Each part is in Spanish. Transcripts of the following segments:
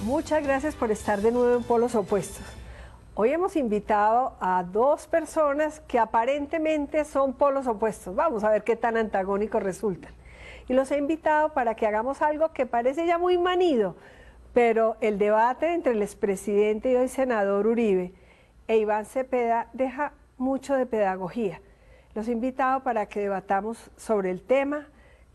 Muchas gracias por estar de nuevo en Polos Opuestos. Hoy hemos invitado a dos personas que aparentemente son polos opuestos. Vamos a ver qué tan antagónicos resultan. Y los he invitado para que hagamos algo que parece ya muy manido, pero el debate entre el expresidente y hoy senador Uribe e Iván Cepeda deja mucho de pedagogía. Los he invitado para que debatamos sobre el tema,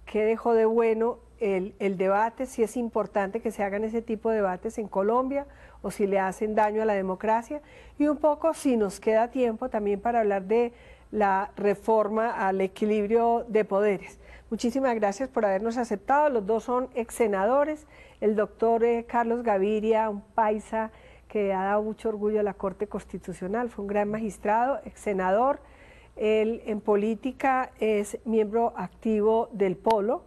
qué dejó de bueno el debate, si es importante que se hagan ese tipo de debates en Colombia o si le hacen daño a la democracia, y un poco, si nos queda tiempo, también para hablar de la reforma al equilibrio de poderes. Muchísimas gracias por habernos aceptado. Los dos son ex senadores. El doctor Carlos Gaviria, un paisa que ha dado mucho orgullo a la Corte Constitucional, fue un gran magistrado, ex senador. Él en política es miembro activo del Polo,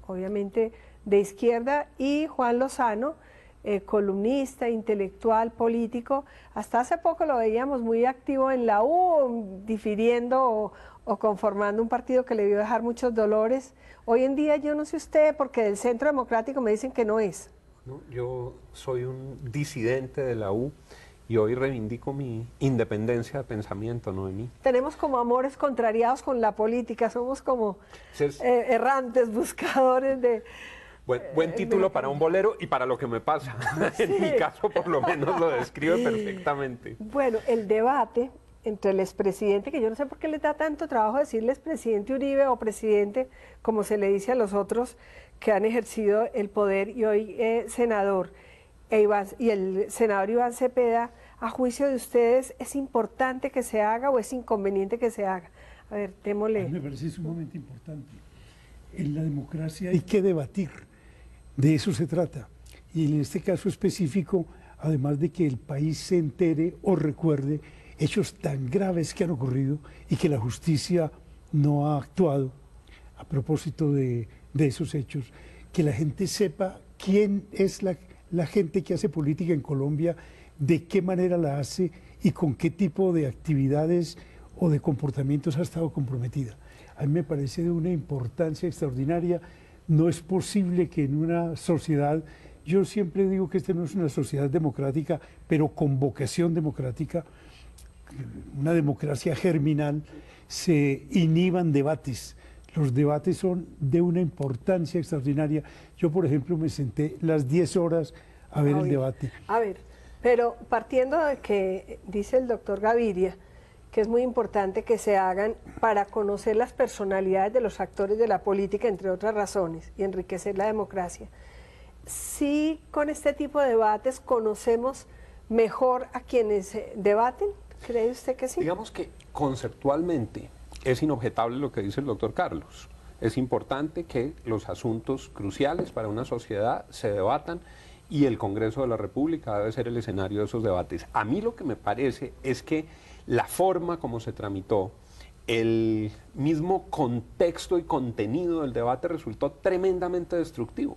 obviamente de izquierda, y Juan Lozano, columnista, intelectual, político. Hasta hace poco lo veíamos muy activo en la U, difiriendo o conformando un partido que le vio dejar muchos dolores. Hoy en día yo no sé usted, porque del Centro Democrático me dicen que no es. No, yo soy un disidente de la U y hoy reivindico mi independencia de pensamiento, Noemí. Tenemos como amores contrariados con la política, somos como errantes, buscadores de... Buen título para un bolero y para lo que me pasa. Sí. En mi caso, por lo menos, lo describe perfectamente. Bueno, el debate entre el expresidente, que yo no sé por qué le da tanto trabajo decirle expresidente Uribe o presidente, como se le dice a los otros que han ejercido el poder y hoy senador, y el senador Iván Cepeda, a juicio de ustedes, ¿es importante que se haga o es inconveniente que se haga? A ver, démosle. Me parece sumamente importante. En la democracia hay que debatir, de eso se trata. Y en este caso específico, además de que el país se entere o recuerde hechos tan graves que han ocurrido y que la justicia no ha actuado a propósito de esos hechos, que la gente sepa quién es la gente que hace política en Colombia, de qué manera la hace y con qué tipo de actividades o de comportamientos ha estado comprometida. A mí me parece de una importancia extraordinaria. No es posible que en una sociedad, yo siempre digo que esta no es una sociedad democrática, pero con vocación democrática, una democracia germinal, se inhiban debates. Los debates son de una importancia extraordinaria. Yo, por ejemplo, me senté las 10 horas a ver el debate. A ver, pero partiendo de que dice el doctor Gaviria, que es muy importante que se hagan para conocer las personalidades de los actores de la política, entre otras razones, y enriquecer la democracia. ¿Sí con este tipo de debates conocemos mejor a quienes debaten? ¿Cree usted que sí? Digamos que conceptualmente es inobjetable lo que dice el doctor Carlos. Es importante que los asuntos cruciales para una sociedad se debatan y el Congreso de la República debe ser el escenario de esos debates. A mí lo que me parece es que la forma como se tramitó, el mismo contexto y contenido del debate resultó tremendamente destructivo.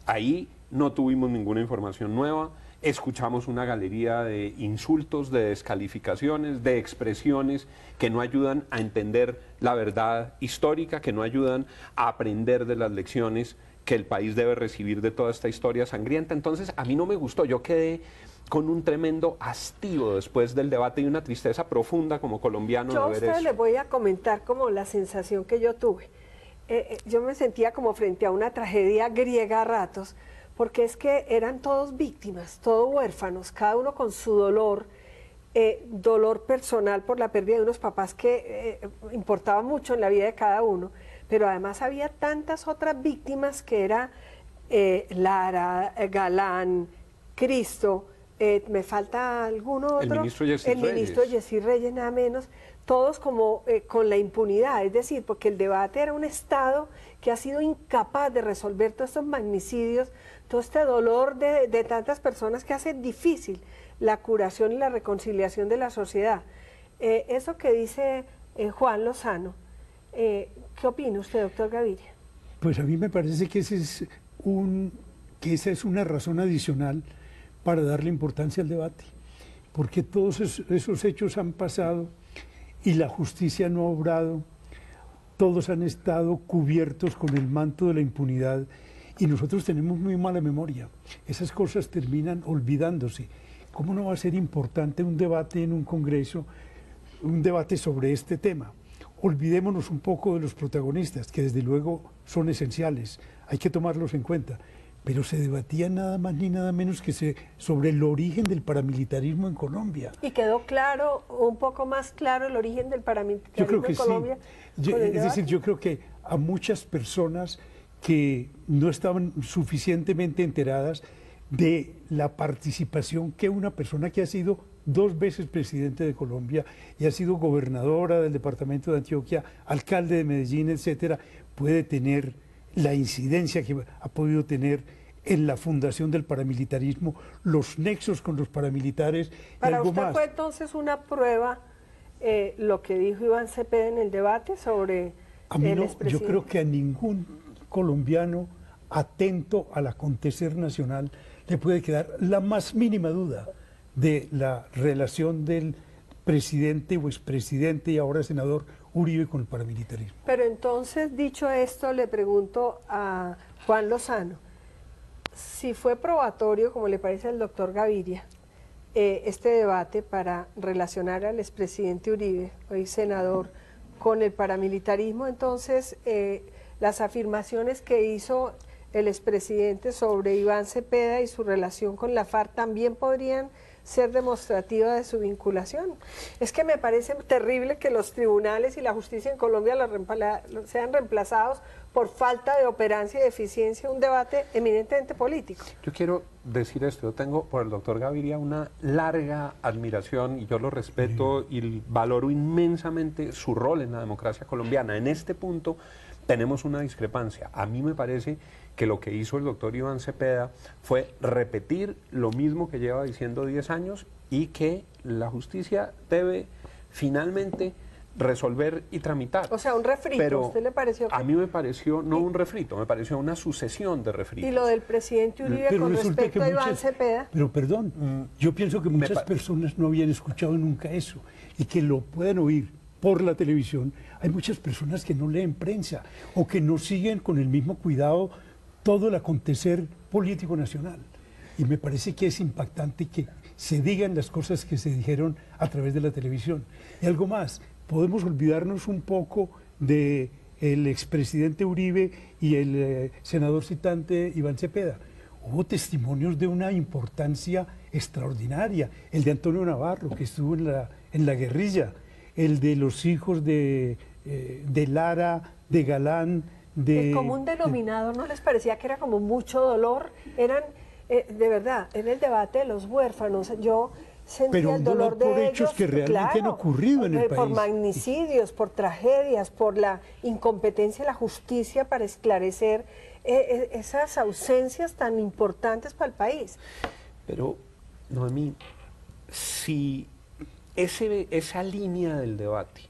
Ahí no tuvimos ninguna información nueva, escuchamos una galería de insultos, de descalificaciones, de expresiones que no ayudan a entender la verdad histórica, que no ayudan a aprender de las lecciones que el país debe recibir de toda esta historia sangrienta. Entonces, a mí no me gustó, yo quedé con un tremendo hastío después del debate y una tristeza profunda como colombiano de ver eso. Yo a ustedes les voy a comentar como la sensación que yo tuve. Yo me sentía como frente a una tragedia griega a ratos, porque es que eran todos víctimas, todos huérfanos, cada uno con su dolor, dolor personal por la pérdida de unos papás que importaba mucho en la vida de cada uno, pero además había tantas otras víctimas que era Lara, Galán, Cristo, me falta alguno otro, el ministro Yesir Reyes, nada menos, todos como con la impunidad, es decir, porque el debate era un Estado que ha sido incapaz de resolver todos estos magnicidios, todo este dolor de tantas personas que hace difícil la curación y la reconciliación de la sociedad. Eso que dice Juan Lozano, ¿qué opina usted, doctor Gaviria? Pues a mí me parece que esa es una razón adicional para darle importancia al debate, porque todos esos hechos han pasado y la justicia no ha obrado, todos han estado cubiertos con el manto de la impunidad Y nosotros tenemos muy mala memoria. Esas cosas terminan olvidándose. ¿Cómo no va a ser importante un debate en un congreso, un debate sobre este tema? Olvidémonos un poco de los protagonistas, que desde luego son esenciales, hay que tomarlos en cuenta. Pero se debatía nada más ni nada menos que sobre el origen del paramilitarismo en Colombia. ¿Y quedó claro, un poco más claro, el origen del paramilitarismo en Colombia? Sí. Es decir, yo creo que a muchas personas que no estaban suficientemente enteradas de la participación que una persona que ha sido 2 veces presidente de Colombia y ha sido gobernadora del departamento de Antioquia, alcalde de Medellín, etcétera, puede tener, la incidencia que ha podido tener en la fundación del paramilitarismo, los nexos con los paramilitares y Para algo usted más. fue entonces una prueba lo que dijo Iván Cepeda en el debate sobre A mí el no, expresidente. yo creo que a ningún colombiano atento al acontecer nacional le puede quedar la más mínima duda de la relación del presidente o expresidente y ahora senador Uribe con el paramilitarismo. Pero entonces, dicho esto, le pregunto a Juan Lozano, si fue probatorio, como le parece al doctor Gaviria, este debate para relacionar al expresidente Uribe, hoy senador, con el paramilitarismo, entonces las afirmaciones que hizo el expresidente sobre Iván Cepeda y su relación con la FARC también podrían ser demostrativa de su vinculación. Es que me parece terrible que los tribunales y la justicia en Colombia sean reemplazados por falta de operancia y de eficiencia, un debate eminentemente político. Yo quiero decir esto, yo tengo por el doctor Gaviria una larga admiración y yo lo respeto y valoro inmensamente su rol en la democracia colombiana. En este punto tenemos una discrepancia. A mí me parece que lo que hizo el doctor Iván Cepeda fue repetir lo mismo que lleva diciendo 10 años y que la justicia debe finalmente resolver y tramitar. O sea, un refrito. Pero ¿A usted le pareció que... a mí me pareció no un refrito, me pareció una sucesión de refritos. Y lo del presidente Uribe Pero con resulta respecto que a Iván muchas- Cepeda. Pero perdón, yo pienso que muchas personas no habían escuchado nunca eso y que lo puedan oír por la televisión. Hay muchas personas que no leen prensa o que no siguen con el mismo cuidado todo el acontecer político nacional. Y me parece que es impactante que se digan las cosas que se dijeron a través de la televisión. Y algo más, podemos olvidarnos un poco de el expresidente Uribe y el senador citante Iván Cepeda. Hubo testimonios de una importancia extraordinaria. El de Antonio Navarro, que estuvo en la guerrilla. El de los hijos de Lara, de Galán, El común denominador, ¿no les parecía que era como mucho dolor? Eran, de verdad, en el debate de los huérfanos, yo sentía Pero el dolor por de hechos ellos, que realmente han ocurrido en el por país. magnicidios, por tragedias, por la incompetencia de la justicia para esclarecer esas ausencias tan importantes para el país. Pero, Noemí, si esa línea del debate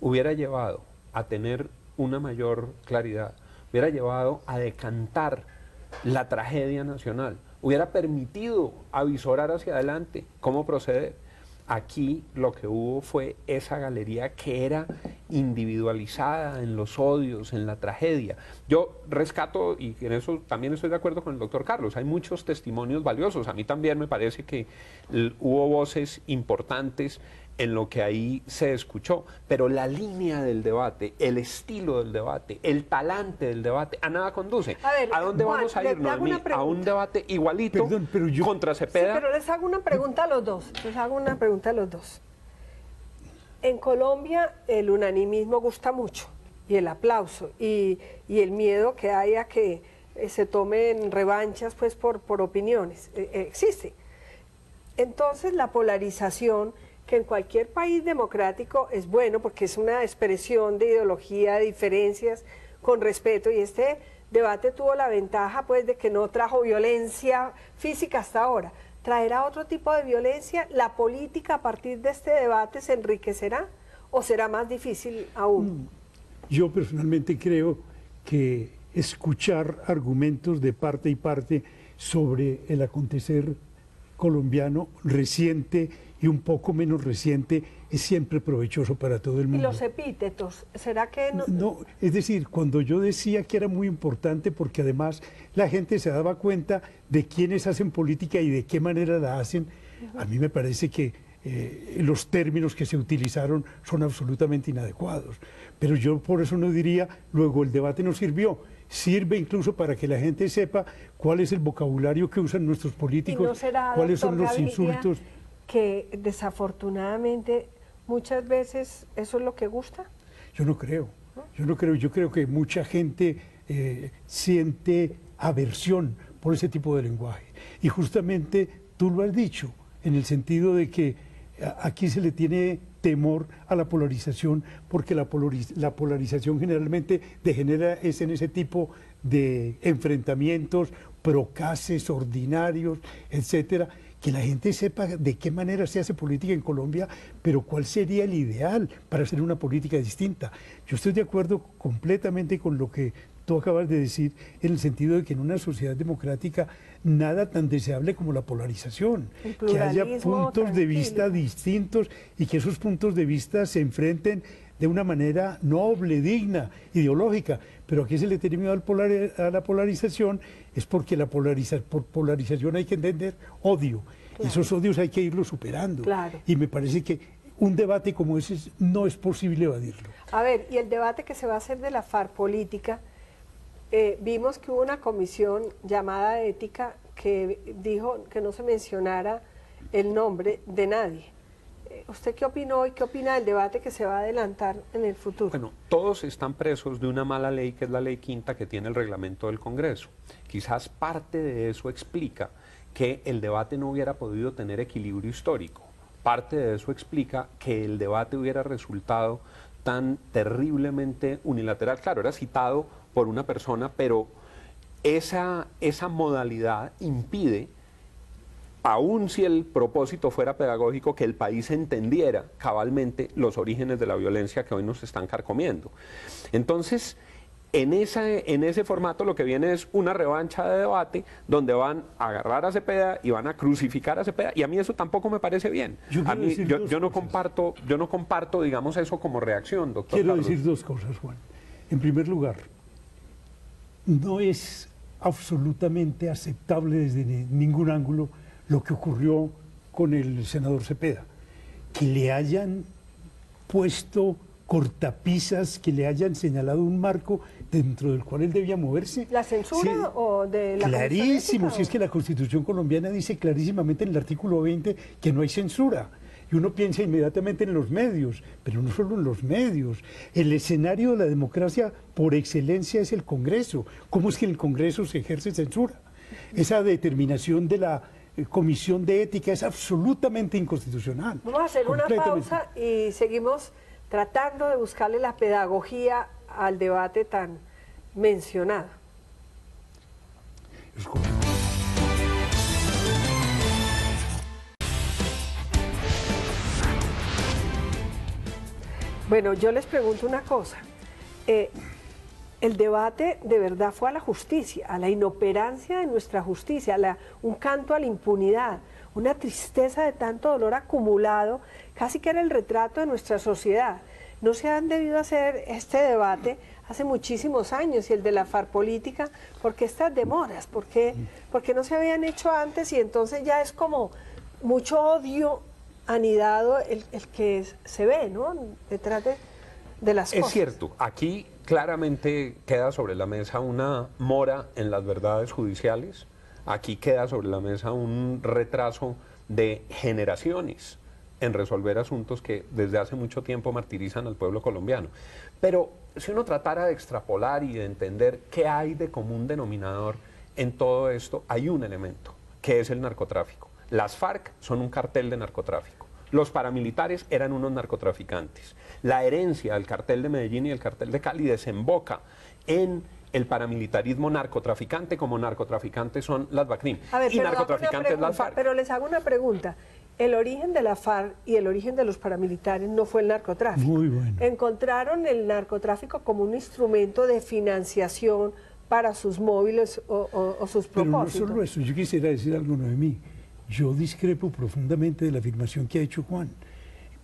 hubiera llevado a tener una mayor claridad, hubiera llevado a decantar la tragedia nacional, hubiera permitido avisorar hacia adelante cómo proceder. Aquí lo que hubo fue esa galería que era individualizada en los odios, en la tragedia. Yo rescato, y en eso también estoy de acuerdo con el doctor Carlos, hay muchos testimonios valiosos. A mí también me parece que hubo voces importantes en lo que ahí se escuchó, pero la línea del debate, el estilo del debate, el talante del debate, a nada conduce. A ver, ¿A dónde Juan, vamos a le ir, hago una Noemí? A pregunta. un debate igualito Perdón, pero yo- contra Sí, Cepeda. pero les hago una pregunta a los dos. Les hago una pregunta a los dos. En Colombia el unanimismo gusta mucho y el aplauso y el miedo que hay a que se tomen revanchas pues por opiniones existe. Entonces la polarización, que en cualquier país democrático es bueno porque es una expresión de ideología, de diferencias con respeto, y este debate tuvo la ventaja pues de que no trajo violencia física hasta ahora. ¿Traerá otro tipo de violencia? ¿La política a partir de este debate se enriquecerá o será más difícil aún? Yo personalmente creo que escuchar argumentos de parte y parte sobre el acontecer colombiano reciente y un poco menos reciente es siempre provechoso para todo el mundo. ¿Y los epítetos? ¿Será que no? No, es decir, cuando yo decía que era muy importante porque además la gente se daba cuenta de quiénes hacen política y de qué manera la hacen, a mí me parece que los términos que se utilizaron son absolutamente inadecuados. Pero yo por eso no diría, luego el debate no sirvió. Sirve incluso para que la gente sepa cuál es el vocabulario que usan nuestros políticos, ¿Y no será, cuáles son los Gaviria, insultos. que desafortunadamente muchas veces eso es lo que gusta? Yo no creo, yo creo que mucha gente siente aversión por ese tipo de lenguaje. Y justamente tú lo has dicho, en el sentido de que aquí se le tiene temor a la polarización, porque la polarización generalmente degenera es en ese tipo de enfrentamientos, procaces, ordinarios, etcétera, que la gente sepa de qué manera se hace política en Colombia, pero cuál sería el ideal para hacer una política distinta. Yo estoy de acuerdo completamente con lo que tú acabas de decir, en el sentido de que en una sociedad democrática nada tan deseable como la polarización, que haya puntos de vista distintos y que esos puntos de vista se enfrenten de una manera noble, digna, ideológica. Pero aquí se le tiene miedo a la polarización, es porque por polarización hay que entender odio. Claro. Esos odios hay que irlos superando. Claro. Y me parece que un debate como ese no es posible evadirlo. A ver, y el debate que se va a hacer de la FARC política, vimos que hubo una comisión llamada ética que dijo que no se mencionara el nombre de nadie. ¿Usted qué opinó y qué opina del debate que se va a adelantar en el futuro? Bueno, todos están presos de una mala ley, que es la ley quinta que tiene el reglamento del Congreso. Quizás parte de eso explica que el debate no hubiera podido tener equilibrio histórico. Parte de eso explica que el debate hubiera resultado tan terriblemente unilateral. Claro, era citado por una persona, pero esa modalidad impide, aun si el propósito fuera pedagógico, que el país entendiera cabalmente los orígenes de la violencia que hoy nos están carcomiendo. Entonces, en ese formato lo que viene es una revancha de debate donde van a agarrar a Cepeda y van a crucificar a Cepeda, y a mí eso tampoco me parece bien. Yo no comparto, digamos, eso como reacción, doctor Quiero Carlos. decir dos cosas, Juan. En primer lugar, no es absolutamente aceptable desde ningún ángulo lo que ocurrió con el senador Cepeda, que le hayan puesto cortapisas, que le hayan señalado un marco dentro del cual él debía moverse. ¿La censura sí, o de la clarísimo, si es que la Constitución colombiana dice clarísimamente en el artículo 20 que no hay censura. Y uno piensa inmediatamente en los medios, pero no solo en los medios. El escenario de la democracia por excelencia es el Congreso. ¿Cómo es que en el Congreso se ejerce censura? Esa determinación de la Comisión de Ética es absolutamente inconstitucional. Vamos a hacer una pausa y seguimos tratando de buscarle la pedagogía al debate tan mencionado. Bueno, yo les pregunto una cosa. El debate de verdad fue a la justicia, a la inoperancia de nuestra justicia, un canto a la impunidad, una tristeza de tanto dolor acumulado, casi que era el retrato de nuestra sociedad. No se han debido hacer este debate hace muchísimos años, y el de la FARC política, ¿por qué estas demoras? ¿Por qué no se habían hecho antes? Y entonces ya es como mucho odio anidado el que se ve, ¿no?, detrás de las cosas. Es cierto, aquí claramente queda sobre la mesa una mora en las verdades judiciales, aquí queda sobre la mesa un retraso de generaciones en resolver asuntos que desde hace mucho tiempo martirizan al pueblo colombiano. Pero si uno tratara de extrapolar y de entender qué hay de común denominador en todo esto, hay un elemento, que es el narcotráfico. Las FARC son un cartel de narcotráfico. Los paramilitares eran unos narcotraficantes. La herencia del cartel de Medellín y el cartel de Cali desemboca en el paramilitarismo narcotraficante, como narcotraficantes son las BACRIM y narcotraficantes las FARC. Pero les hago una pregunta. El origen de la FARC y el origen de los paramilitares no fue el narcotráfico. Muy bueno. Encontraron el narcotráfico como un instrumento de financiación para sus móviles o sus propósitos. Pero no solo eso, yo quisiera decir algo, Noemí. yo discrepo profundamente de la afirmación que ha hecho Juan,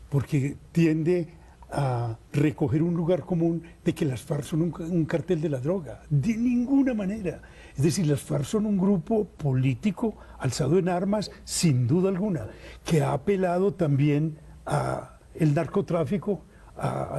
porque tiende a recoger un lugar común de que las FARC son un cartel de la droga. De ninguna manera. Es decir, las FARC son un grupo político alzado en armas, sin duda alguna, que ha apelado también a el narcotráfico.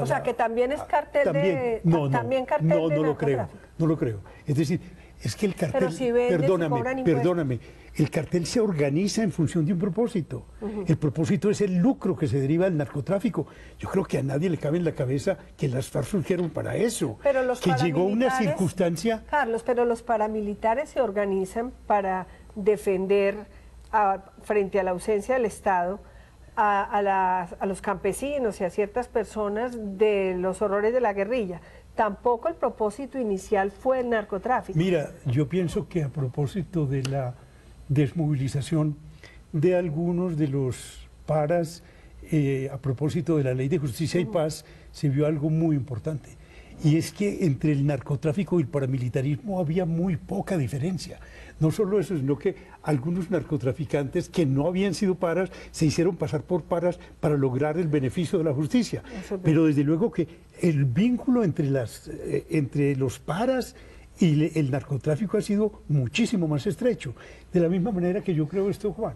O sea, que también es cartel de... también cartel de narcotráfico. No lo creo. Es decir, es que el cartel... Pero si venden, perdóname, el cartel se organiza en función de un propósito. El propósito es el lucro que se deriva del narcotráfico. Yo creo que a nadie le cabe en la cabeza que las FARC surgieron para eso. Pero los que llegó una circunstancia... Carlos, pero los paramilitares se organizan para defender frente a la ausencia del Estado a los campesinos y a ciertas personas de los horrores de la guerrilla. Tampoco el propósito inicial fue el narcotráfico. Mira, yo pienso que a propósito de la desmovilización de algunos de los paras, a propósito de la Ley de Justicia y Paz, se vio algo muy importante. Y es que entre el narcotráfico y el paramilitarismo había muy poca diferencia. No solo eso, sino que algunos narcotraficantes que no habían sido paras se hicieron pasar por paras para lograr el beneficio de la justicia. Pero desde luego que el vínculo entre los paras y el narcotráfico ha sido muchísimo más estrecho. De la misma manera que yo creo esto, Juan,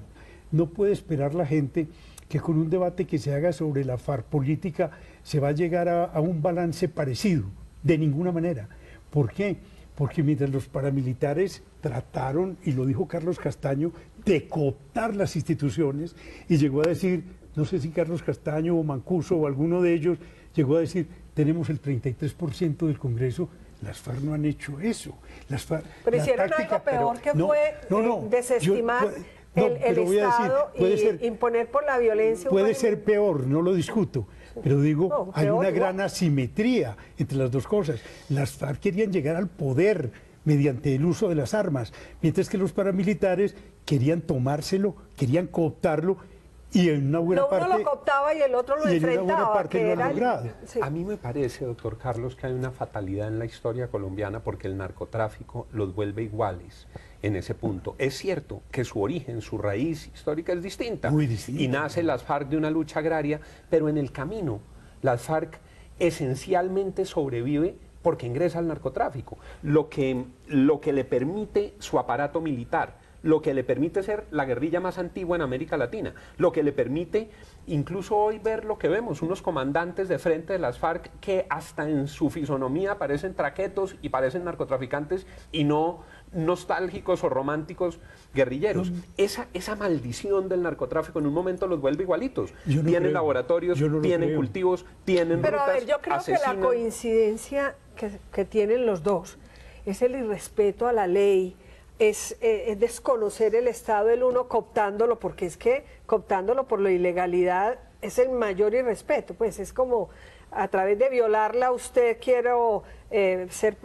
no puede esperar la gente que con un debate que se haga sobre la FARC política se va a llegar a un balance parecido, de ninguna manera. ¿Por qué? Porque mientras los paramilitares trataron, y lo dijo Carlos Castaño, de cooptar las instituciones, y llegó a decir, no sé si Carlos Castaño o Mancuso o alguno de ellos, llegó a decir, tenemos el 33% del Congreso. Las FARC no han hecho eso. Las FARC, pero hicieron algo peor que fue desestimar el Estado y imponer por la violencia. Puede ser peor, no lo discuto, pero digo, hay una gran asimetría entre las dos cosas. Las FARC querían llegar al poder mediante el uso de las armas, mientras que los paramilitares querían tomárselo, querían cooptarlo, y en una buena parte... Uno lo cooptaba y el otro lo enfrentaba. En una buena parte lo han logrado. Sí. A mí me parece, doctor Carlos, que hay una fatalidad en la historia colombiana porque el narcotráfico los vuelve iguales en ese punto. Es cierto que su origen, su raíz histórica es distinta. Muy distinta. Y nace las FARC de una lucha agraria, pero en el camino las FARC esencialmente sobrevive porque ingresa al narcotráfico, lo que le permite su aparato militar, lo que le permite ser la guerrilla más antigua en América Latina, lo que le permite incluso hoy ver lo que vemos, unos comandantes de frente de las FARC que hasta en su fisonomía parecen traquetos y parecen narcotraficantes y no nostálgicos o románticos guerrilleros. Esa maldición del narcotráfico en un momento los vuelve igualitos. Tienen laboratorios, tienen cultivos, tienen rutas. Pero a ver, yo creo que la coincidencia que tienen los dos es el irrespeto a la ley, es desconocer el Estado, el uno cooptándolo, porque es que cooptándolo por la ilegalidad es el mayor irrespeto, pues es como a través de violarla usted quiero ser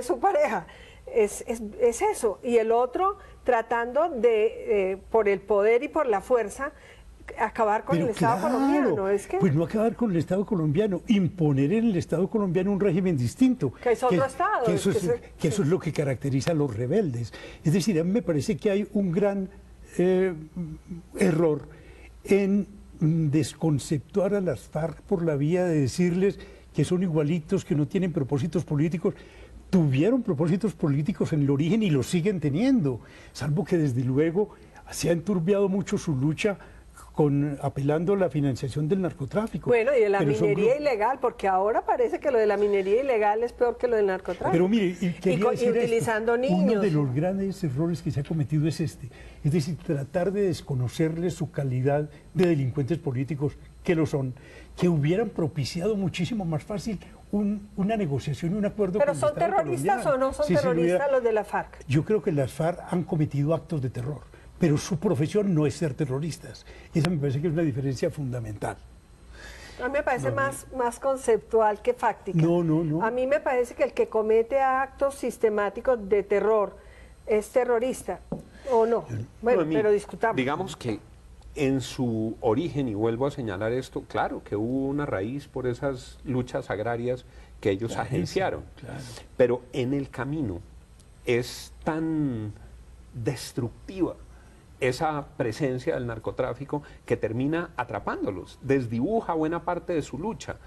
su pareja, es eso, y el otro tratando de, por el poder y por la fuerza, acabar con el Estado colombiano. Pues no acabar con el Estado colombiano, imponer en el Estado colombiano un régimen distinto. Que es otro Estado. Que eso es lo que caracteriza a los rebeldes. Es decir, a mí me parece que hay un gran error en desconceptuar a las FARC por la vía de decirles que son igualitos, que no tienen propósitos políticos. Tuvieron propósitos políticos en el origen y los siguen teniendo, salvo que desde luego se ha enturbiado mucho su lucha apelando a la financiación del narcotráfico. Bueno, y de la minería ilegal, porque ahora parece que lo de la minería ilegal es peor que lo del narcotráfico. Pero mire, y utilizando niños. Uno de los grandes errores que se ha cometido es es decir, tratar de desconocerles su calidad de delincuentes políticos, que lo son, que hubieran propiciado muchísimo más fácil una negociación y un acuerdo con el Estado colombiano. ¿Pero son terroristas o no son terroristas los de la FARC? Yo creo que las FARC han cometido actos de terror, pero su profesión no es ser terroristas. Esa me parece que es una diferencia fundamental. A mí me parece más conceptual que fáctica. No. A mí me parece que el que comete actos sistemáticos de terror es terrorista, ¿o no? Bueno, pero discutamos. Digamos que en su origen, y vuelvo a señalar esto, claro que hubo una raíz por esas luchas agrarias que ellos agenciaron. Claro. Pero en el camino es tan destructiva esa presencia del narcotráfico que termina atrapándolos, desdibuja buena parte de su lucha.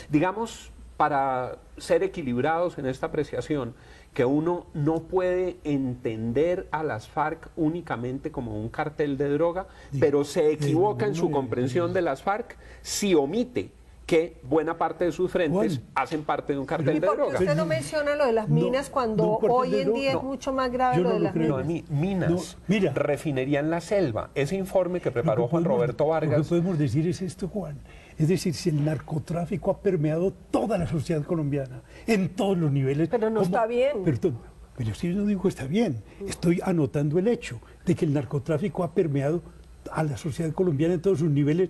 Digamos, para ser equilibrados en esta apreciación, que uno no puede entender a las FARC únicamente como un cartel de droga, pero se equivoca en su comprensión de las FARC si omite que buena parte de sus frentes hacen parte de un cartel de droga. ¿Y por qué usted no menciona lo de las minas cuando hoy en día es mucho más grave lo de las minas? Minas, mira, refinería en la selva. Ese informe que preparó Juan Roberto Vargas. Lo que podemos decir es esto, Juan. Es decir, si el narcotráfico ha permeado toda la sociedad colombiana, en todos los niveles. Pero no está bien. Pero si yo no digo que está bien, estoy anotando el hecho de que el narcotráfico ha permeado a la sociedad colombiana en todos sus niveles.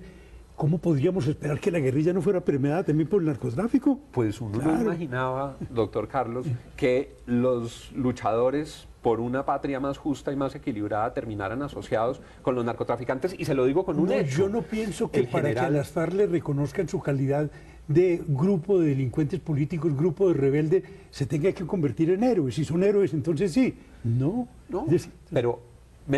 ¿Cómo podríamos esperar que la guerrilla no fuera permeada también por el narcotráfico? Pues uno no imaginaba, doctor Carlos, que los luchadores por una patria más justa y más equilibrada terminaran asociados con los narcotraficantes, y se lo digo con un hecho. Yo no pienso que para que a las FARC le reconozcan su calidad de grupo de delincuentes políticos, grupo de rebeldes, se tenga que convertir en héroes. Si son héroes, entonces sí. No. Pero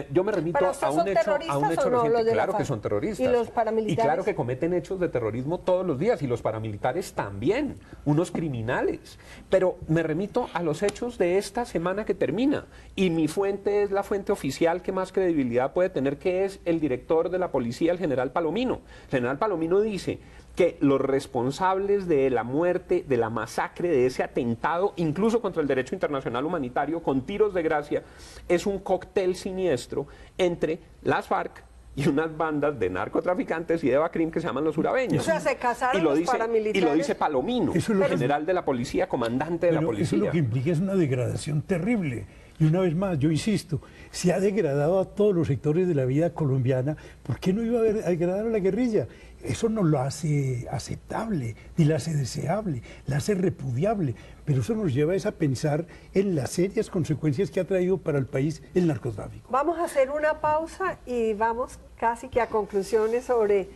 yo me remito a un hecho reciente. Claro que son terroristas. ¿Y los paramilitares? Y claro que cometen hechos de terrorismo todos los días, y los paramilitares también, unos criminales. Pero me remito a los hechos de esta semana que termina, y mi fuente es la fuente oficial que más credibilidad puede tener, que es el director de la policía, el general Palomino. El general Palomino dice que los responsables de la muerte, de la masacre, de ese atentado, incluso contra el derecho internacional humanitario, con tiros de gracia, es un cóctel siniestro entre las FARC y unas bandas de narcotraficantes y de Bacrim que se llaman los urabeños. O sea, se casaron los paramilitares. Y lo dice Palomino, general de la policía, comandante de la policía. Eso lo que implica es una degradación terrible. Y una vez más, yo insisto, se ha degradado a todos los sectores de la vida colombiana. ¿Por qué no iba a degradar a la guerrilla? Eso no lo hace aceptable, ni la hace deseable, la hace repudiable. Pero eso nos lleva a pensar en las serias consecuencias que ha traído para el país el narcotráfico. Vamos a hacer una pausa y vamos casi que a conclusiones sobre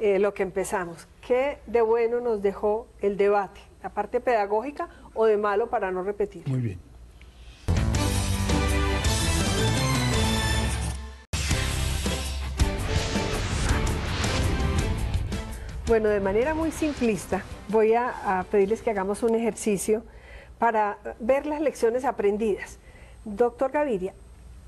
lo que empezamos. ¿Qué de bueno nos dejó el debate? ¿La parte pedagógica o de malo para no repetir? Muy bien. Bueno, de manera muy simplista, voy a pedirles que hagamos un ejercicio para ver las lecciones aprendidas. Doctor Gaviria,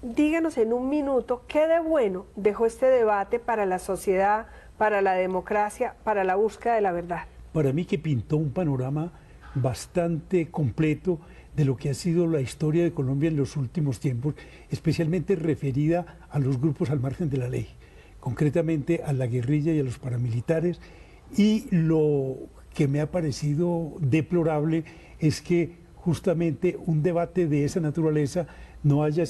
díganos en un minuto qué de bueno dejó este debate para la sociedad, para la democracia, para la búsqueda de la verdad. Para mí, que pintó un panorama bastante completo de lo que ha sido la historia de Colombia en los últimos tiempos, especialmente referida a los grupos al margen de la ley, concretamente a la guerrilla y a los paramilitares. Y lo que me ha parecido deplorable es que justamente un debate de esa naturaleza no haya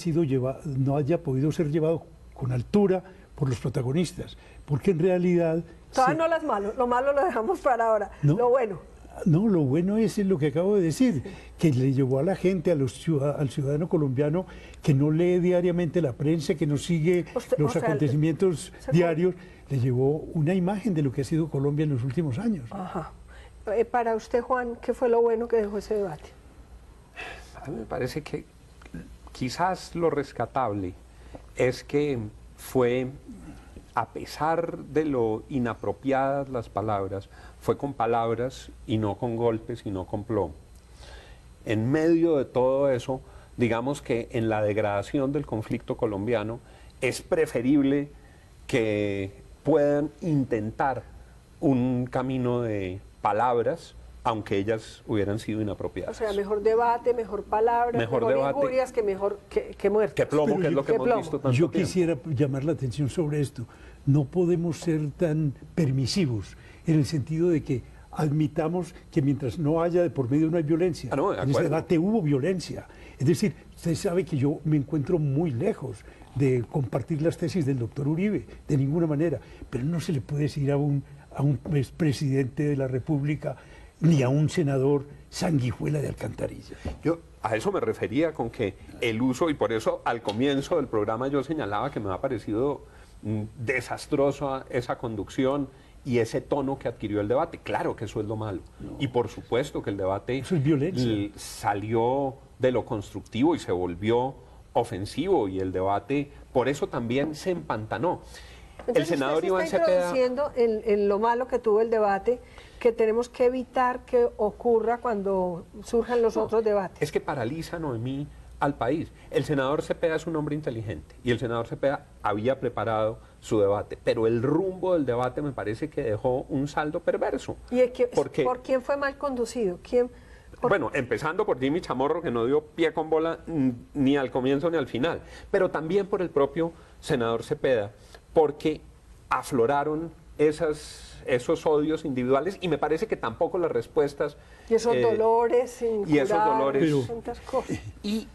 podido ser llevado con altura por los protagonistas, porque en realidad... Todas no las malas, lo malo lo dejamos para ahora, ¿no? Lo bueno. No, lo bueno es lo que acabo de decir, que le llevó a la gente, al ciudadano colombiano que no lee diariamente la prensa, que no sigue los acontecimientos diarios, le llevó una imagen de lo que ha sido Colombia en los últimos años. Ajá. Para usted, Juan, ¿qué fue lo bueno que dejó ese debate? A mí me parece que quizás lo rescatable es que fue, a pesar de lo inapropiadas las palabras, fue con palabras y no con golpes y no con plomo. En medio de todo eso, digamos que en la degradación del conflicto colombiano es preferible que puedan intentar un camino de palabras, aunque ellas hubieran sido inapropiadas. O sea, mejor debate, mejor palabras, mejor injurias que muertes. Que plomo, que es lo que hemos visto tanto Yo tiempo. Quisiera llamar la atención sobre esto. No podemos ser tan permisivos en el sentido de que admitamos que mientras no haya de por medio una violencia. En ese debate hubo violencia. Es decir, usted sabe que yo me encuentro muy lejos de compartir las tesis del doctor Uribe, de ninguna manera, pero no se le puede decir a un expresidente de la República ni a un senador sanguijuela de alcantarilla. Yo a eso me refería con que el uso, y por eso al comienzo del programa yo señalaba que me ha parecido desastrosa esa conducción y ese tono que adquirió el debate. Claro que eso es lo malo. No. Y por supuesto que el debate eso es violencia. Salió de lo constructivo y se volvió ofensivo, y el debate por eso también se empantanó. Entonces, el senador Iván Cepeda introduciendo en lo malo que tuvo el debate, que tenemos que evitar que ocurra cuando surjan los otros debates. Es que paraliza, Noemí, al país. El senador Cepeda es un hombre inteligente y el senador Cepeda había preparado su debate, pero el rumbo del debate me parece que dejó un saldo perverso. ¿Y por quién fue mal conducido? Bueno, empezando por Jimmy Chamorro, que no dio pie con bola ni al comienzo ni al final, pero también por el propio senador Cepeda, porque afloraron esos odios individuales y me parece que tampoco las respuestas... Y esos dolores incurables, tantas cosas. Y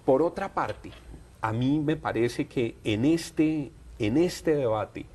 por otra parte, a mí me parece que en este debate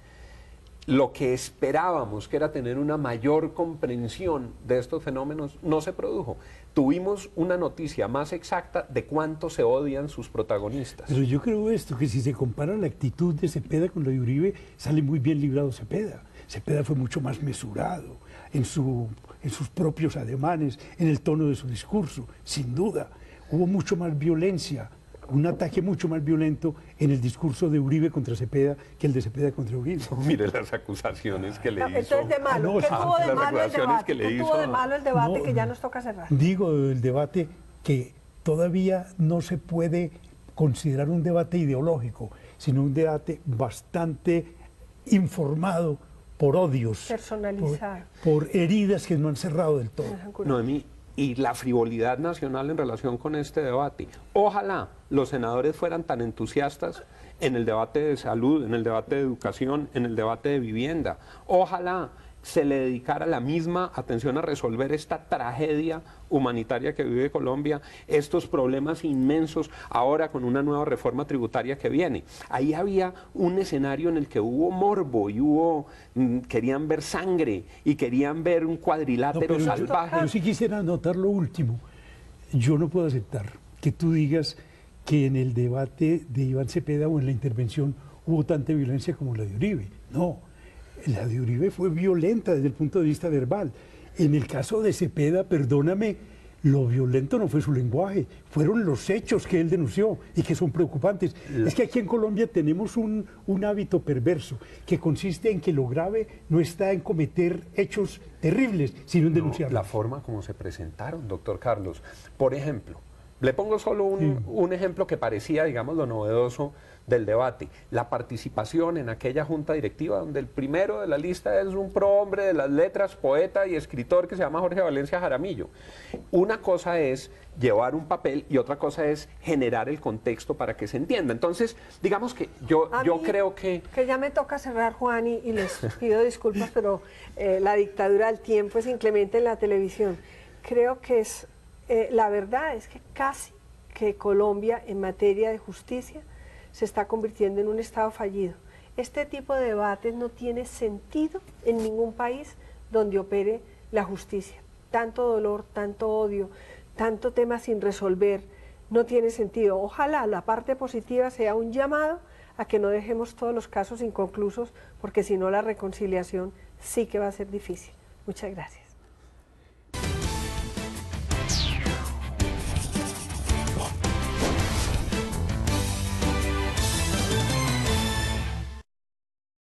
lo que esperábamos, que era tener una mayor comprensión de estos fenómenos, no se produjo. Tuvimos una noticia más exacta de cuánto se odian sus protagonistas. Pero yo creo que si se compara la actitud de Cepeda con la de Uribe, sale muy bien librado Cepeda. Cepeda fue mucho más mesurado en sus propios ademanes, en el tono de su discurso, sin duda. Hubo mucho más violencia, un ataque mucho más violento en el discurso de Uribe contra Cepeda que el de Cepeda contra Uribe. Mire las acusaciones que le hizo. Entonces, de malo. ¿Qué tuvo de malo el debate? ¿Qué tuvo de malo el debate que ya nos toca cerrar? Digo el debate que todavía no se puede considerar un debate ideológico, sino un debate bastante informado por odios, personalizado, por heridas que no han cerrado del todo. Noemí, y la frivolidad nacional en relación con este debate. Ojalá los senadores fueran tan entusiastas en el debate de salud, en el debate de educación, en el debate de vivienda. Ojalá se le dedicara la misma atención a resolver esta tragedia humanitaria que vive Colombia, estos problemas inmensos ahora con una nueva reforma tributaria que viene. Ahí había un escenario en el que hubo morbo y querían ver sangre y querían ver un cuadrilátero salvaje. Yo sí quisiera anotar lo último. Yo no puedo aceptar que tú digas que en el debate de Iván Cepeda o en la intervención hubo tanta violencia como la de Uribe. No. La de Uribe fue violenta desde el punto de vista verbal. En el caso de Cepeda, perdóname, lo violento no fue su lenguaje, fueron los hechos que él denunció y que son preocupantes. Es que aquí en Colombia tenemos un hábito perverso que consiste en que lo grave no está en cometer hechos terribles, sino en denunciarlos. La forma como se presentaron, doctor Carlos. Por ejemplo, le pongo solo un ejemplo que parecía, digamos, lo novedoso del debate. La participación en aquella junta directiva donde el primero de la lista es un prohombre de las letras, poeta y escritor que se llama Jorge Valencia Jaramillo. Una cosa es llevar un papel y otra cosa es generar el contexto para que se entienda. Entonces, digamos que yo creo que... Que ya me toca cerrar, Juan, y les pido disculpas, pero la dictadura del tiempo es inclemente en la televisión. Creo que es... la verdad es que casi que Colombia en materia de justicia se está convirtiendo en un estado fallido. Este tipo de debates no tiene sentido en ningún país donde opere la justicia. Tanto dolor, tanto odio, tanto tema sin resolver, no tiene sentido. Ojalá la parte positiva sea un llamado a que no dejemos todos los casos inconclusos, porque si no la reconciliación sí que va a ser difícil. Muchas gracias.